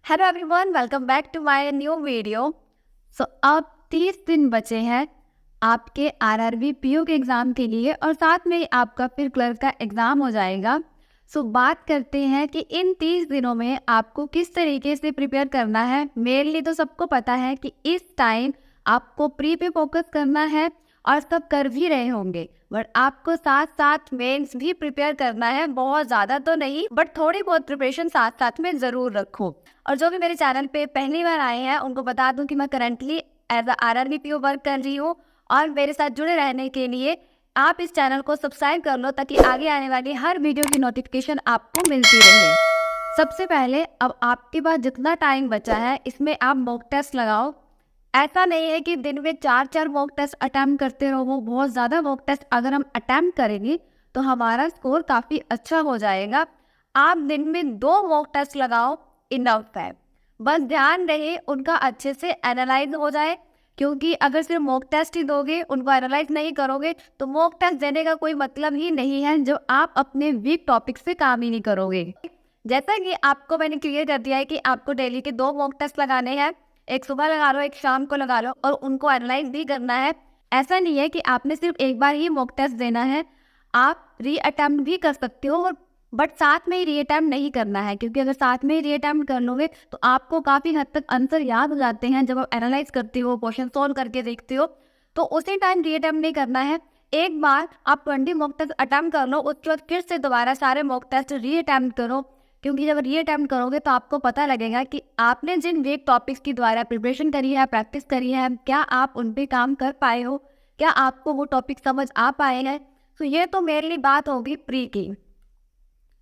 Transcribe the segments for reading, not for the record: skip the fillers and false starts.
Hello everyone, welcome back to my new video. अब 30 दिन बचे हैं आपके आरआरबी पीओ के एग्ज़ाम के लिए और साथ में ही आपका फिर क्लर्क का एग्ज़ाम हो जाएगा। बात करते हैं कि इन 30 दिनों में आपको किस तरीके से प्रिपेयर करना है। मेनली तो सबको पता है कि इस टाइम आपको प्री पे फोकस करना है और सब कर भी रहे होंगे, बट आपको साथ साथ मेंस भी प्रिपेयर करना है। बहुत ज़्यादा तो नहीं, बट थोड़ी बहुत प्रिपरेशन साथ साथ में ज़रूर रखो। और जो भी मेरे चैनल पे पहली बार आए हैं उनको बता दूं कि मैं currently as a RRB PO work कर रही हूँ और मेरे साथ जुड़े रहने के लिए आप इस चैनल को सब्सक्राइब कर लो ताकि आगे आने वाली हर वीडियो की नोटिफिकेशन आपको मिलती रहे। सबसे पहले अब आपके पास जितना टाइम बचा है इसमें आप मॉक टेस्ट लगाओ। ऐसा नहीं है कि दिन में 4 मॉक टेस्ट अटैम्प्ट करते रहो। बहुत ज़्यादा मॉक टेस्ट अगर हम अटैम्प्ट करेंगे तो हमारा स्कोर काफ़ी अच्छा हो जाएगा। आप दिन में 2 मॉक टेस्ट लगाओ, इनफ है। बस ध्यान रहे उनका अच्छे से एनालाइज हो जाए, क्योंकि अगर सिर्फ मॉक टेस्ट ही दोगे, उनको एनालाइज नहीं करोगे तो मॉक टेस्ट देने का कोई मतलब ही नहीं है जो आप अपने वीक टॉपिक से काम ही नहीं करोगे। जैसा कि आपको मैंने क्लियर कर दिया है कि आपको डेली के 2 मॉक टेस्ट लगाने हैं, एक सुबह लगा लो, एक शाम को लगा लो, और उनको एनालाइज भी करना है। ऐसा नहीं है कि आपने सिर्फ एक बार ही मॉक टेस्ट देना है, आप री अटैम्प्ट भी कर सकते हो, बट साथ में ही री अटैम्प्ट नहीं करना है, क्योंकि अगर साथ में ही री अटैम्प्ट कर लोगे तो आपको काफ़ी हद तक आंसर याद हो जाते हैं। जब आप एनालाइज करते हो, क्वेश्चन सॉल्व करके देखते हो, तो उसी टाइम री अटैम्प्ट नहीं करना है। एक बार आप 20 मॉक टेस्ट अटैम्प्ट कर लो, उसके बाद फिर से दोबारा सारे मॉक टेस्ट री अटैम्प्ट करो, क्योंकि जब री अटैम्प्ट करोगे तो आपको पता लगेगा कि आपने जिन वीक टॉपिक्स के द्वारा प्रिपरेशन करी है, प्रैक्टिस करी है, क्या आप उन पे काम कर पाए हो, क्या आपको वो टॉपिक समझ आ पाए हैं। तो ये तो मेरे लिए बात होगी प्री की।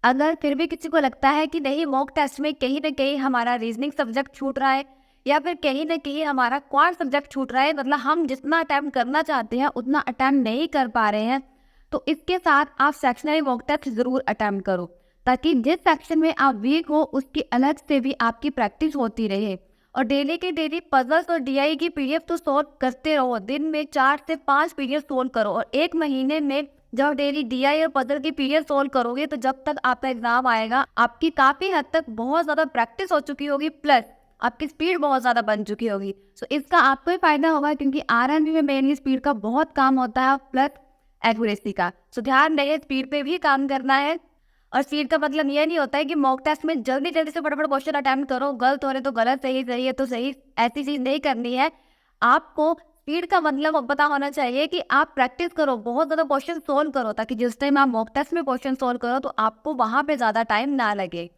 अगर फिर भी किसी को लगता है कि नहीं, मॉक टेस्ट में कहीं ना कहीं हमारा रीजनिंग सब्जेक्ट छूट रहा है या फिर कहीं ना कहीं हमारा क्वांट सब्जेक्ट छूट रहा है, मतलब हम जितना अटैम्प्ट करना चाहते हैं उतना अटैम्प्ट नहीं कर पा रहे हैं, तो इसके साथ आप सेक्शनरी मॉक टेस्ट ज़रूर अटैम्प्ट करो, ताकि जिस सेक्शन में आप वीक हो उसकी अलग से भी आपकी प्रैक्टिस होती रहे। और डेली के डेली पजल्स और डीआई की पीडीएफ तो सॉल्व करते रहो। दिन में 4 से 5 पीडीएफ सॉल्व करो, और एक महीने में जब डेली डीआई और पजल की पीडीएफ सॉल्व करोगे तो जब तक आपका एग्जाम आएगा आपकी काफ़ी हद तक बहुत ज़्यादा प्रैक्टिस हो चुकी होगी, प्लस आपकी स्पीड बहुत ज़्यादा बन चुकी होगी। इसका आपको ही फायदा होगा, क्योंकि आरआरबी में मेनली स्पीड का बहुत काम होता है, प्लस एक्यूरेसी का। ध्यान रहे, स्पीड पे भी काम करना है। और स्पीड का मतलब ये नहीं होता है कि मॉक टेस्ट में जल्दी जल्दी से फटाफट क्वेश्चन अटेम्प्ट करो, गलत हो रहे तो गलत, सही सही है तो सही, ऐसी चीज़ नहीं करनी है। आपको स्पीड का मतलब पता होना चाहिए कि आप प्रैक्टिस करो, बहुत ज़्यादा क्वेश्चन सोल्व करो, ताकि जिस टाइम आप मॉक टेस्ट में क्वेश्चन सोल्व करो तो आपको वहाँ पे ज़्यादा टाइम ना लगे।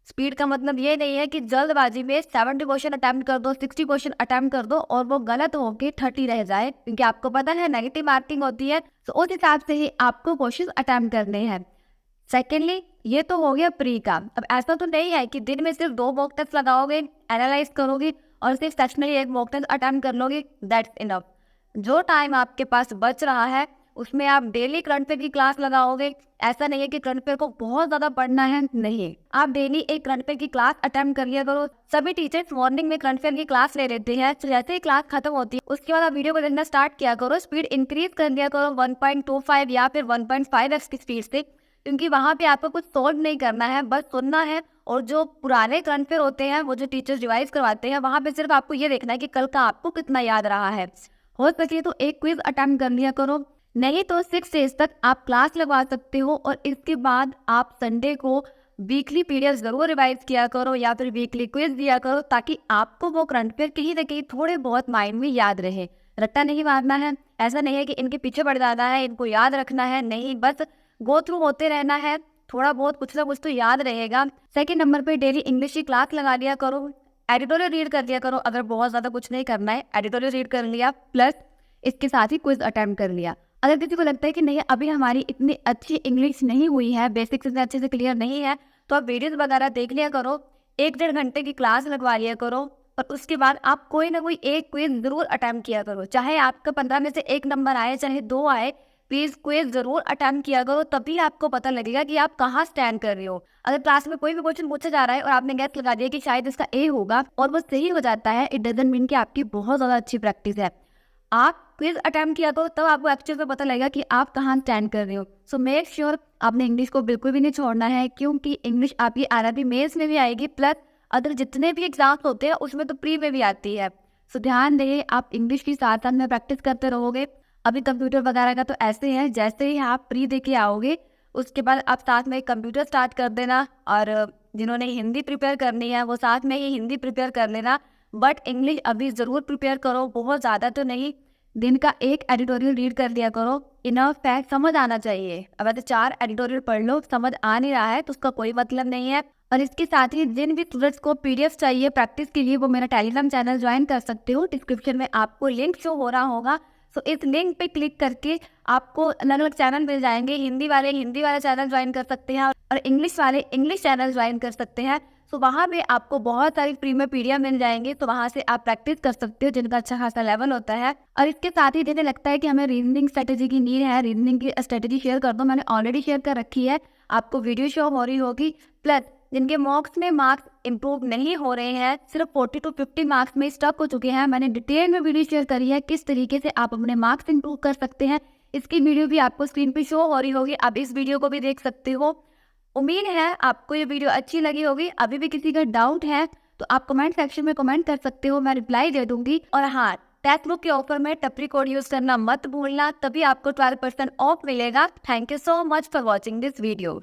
स्पीड का मतलब ये नहीं है कि जल्दबाजी में 70 क्वेश्चन अटेम्प्ट कर दो, 60 क्वेश्चन अटेम्प्ट कर दो और वो गलत होके 30 रह जाए, क्योंकि आपको पता है नेगेटिव मार्किंग होती है। तो उस हिसाब से ही आपको क्वेश्चन अटेम्प्ट करने हैं। सेकेंडली, ये तो हो गया प्री का। अब ऐसा तो नहीं है कि दिन में सिर्फ 2 मॉक टेस्ट लगाओगे, एनालाइज करोगे और सिर्फ सेक्शनली एक मॉक टेस्ट अटेम्प्ट कर लोगे, दैट्स इनफ। जो टाइम आपके पास बच रहा है उसमें आप डेली करंट अफेयर की क्लास लगाओगे। ऐसा नहीं है कि करंट अफेयर को बहुत ज़्यादा पढ़ना है, नहीं, आप डेली एक करंट अफेयर की क्लास अटेम्प्ट कर लिया करो। सभी टीचर्स मॉर्निंग में करंट अफेयर की क्लास ले लेते हैं, तो जैसे ही क्लास खत्म होती है उसके बाद आप वीडियो को देखना स्टार्ट किया करो, स्पीड इंक्रीज कर लिया करो 1.25 या फिर 1.5x की स्पीड से, क्योंकि वहाँ पे आपको कुछ सोल्व नहीं करना है, बस सुनना है। और जो पुराने करंट अफेयर होते हैं, वो जो टीचर्स रिवाइज करवाते हैं, वहाँ पे सिर्फ आपको ये देखना है कि कल का आपको कितना याद रहा है। हो सके तो एक क्विज अटेम्प्ट कर लिया करो, नहीं तो 6 डेज तक आप क्लास लगवा सकते हो। और इसके बाद आप संडे को वीकली पीडीएफ ज़रूर रिवाइज किया करो या फिर वीकली क्विज दिया करो, ताकि आपको वो करंट अफेयर कहीं ना कहीं थोड़े बहुत माइंड में याद रहे। रट्टा नहीं मारना है, ऐसा नहीं है कि इनके पीछे पड़ जाना है, इनको याद रखना है, नहीं, बस गो थ्रू होते रहना है, थोड़ा बहुत कुछ ना कुछ तो याद रहेगा। सेकंड नंबर पे डेली इंग्लिश की क्लास लगा लिया करो, एडिटोरियल रीड कर लिया करो। अगर बहुत ज़्यादा कुछ नहीं करना है, एडिटोरियल रीड कर लिया, प्लस इसके साथ ही क्विज अटेम्प्ट कर लिया। अगर किसी को लगता है कि नहीं, अभी हमारी इतनी अच्छी इंग्लिश नहीं हुई है, बेसिक्स इतने अच्छे से क्लियर नहीं है, तो आप वीडियोस वगैरह देख लिया करो, 1-1.5 घंटे की क्लास लगवा लिया करो, और उसके बाद आप कोई ना कोई एक क्विज ज़रूर अटेम्प्ट किया करो। चाहे आपका 15 में से 1 नंबर आए, चाहे 2 आए, प्लीज़ क्विज ज़रूर अटेम्प्ट किया करो, तभी आपको पता लगेगा कि आप कहाँ स्टैंड कर रहे हो। अगर क्लास में कोई भी क्वेश्चन पूछा जा रहा है और आपने गैस लगा दिया कि शायद इसका ए होगा और वो सही हो जाता है, इट डजंट मीन कि आपकी बहुत ज़्यादा अच्छी प्रैक्टिस है। आप क्विज अटेम्प्ट किया करो, तब आपको एक्चुअल में पता लगेगा कि आप कहाँ स्टैंड कर रहे हो। मेक श्योर आपने इंग्लिश को बिल्कुल भी नहीं छोड़ना है, क्योंकि इंग्लिश आपकी आरआरबी मेंस में भी आएगी, प्लस अदर जितने भी एग्जाम्स होते हैं उसमें तो प्री में भी आती है। सो ध्यान दें, आप इंग्लिश की साथ साथ में प्रैक्टिस करते रहोगे। अभी कंप्यूटर वगैरह का तो ऐसे है, जैसे ही आप प्री दे के आओगे उसके बाद आप साथ में कंप्यूटर स्टार्ट कर देना, और जिन्होंने हिंदी प्रिपेयर करनी है वो साथ में ही हिंदी प्रिपेयर कर लेना। बट इंग्लिश अभी ज़रूर प्रिपेयर करो, बहुत ज़्यादा तो नहीं, दिन का 1 एडिटोरियल रीड कर लिया करो, इनफ है, समझ आना चाहिए। अब ऐसे 4 एडिटोरियल पढ़ लो, समझ आ नहीं रहा है तो उसका कोई मतलब नहीं है। और इसके साथ ही जिन भी स्टूडेंट्स को पीडीएफ चाहिए प्रैक्टिस के लिए वो मेरा टेलीग्राम चैनल ज्वाइन कर सकते हो। डिस्क्रिप्शन में आपको लिंक शो हो रहा होगा, सो इस लिंक पे क्लिक करके आपको अलग अलग चैनल मिल जाएंगे। हिंदी वाले हिंदी वाला चैनल ज्वाइन कर सकते हैं और इंग्लिश वाले इंग्लिश चैनल ज्वाइन कर सकते हैं। सो वहाँ पे आपको बहुत सारी फ्री में पीडीएफ मिल जाएंगे, तो वहाँ से आप प्रैक्टिस कर सकते हो जिनका अच्छा खासा लेवल होता है। और इसके साथ ही जिन्हें लगता है कि हमें रीजनिंग स्ट्रेटेजी की नीड है, रीजनिंग की स्ट्रेटेजी शेयर कर दो, मैंने ऑलरेडी शेयर कर रखी है, आपको वीडियो शो हो रही होगी। प्लस जिनके मॉक्स में मार्क्स इंप्रूव नहीं हो रहे हैं, सिर्फ 40 to 50 मार्क्स में स्टक हो चुके हैं, मैंने डिटेल में वीडियो शेयर करी है किस तरीके से आप अपने मार्क्स इंप्रूव कर सकते हैं। इसकी वीडियो भी आपको स्क्रीन पे शो हो रही होगी, आप इस वीडियो को भी देख सकते हो। उम्मीद है आपको ये वीडियो अच्छी लगी होगी। अभी भी किसी का डाउट है तो आप कमेंट सेक्शन में कमेंट कर सकते हो, मैं रिप्लाई दे दूंगी। और हाँ, टेक्स्ट बुक के ऑफर में टपरी कोड यूज करना मत भूलना, तभी आपको 12% ऑफ मिलेगा। Thank you so much for watching this video.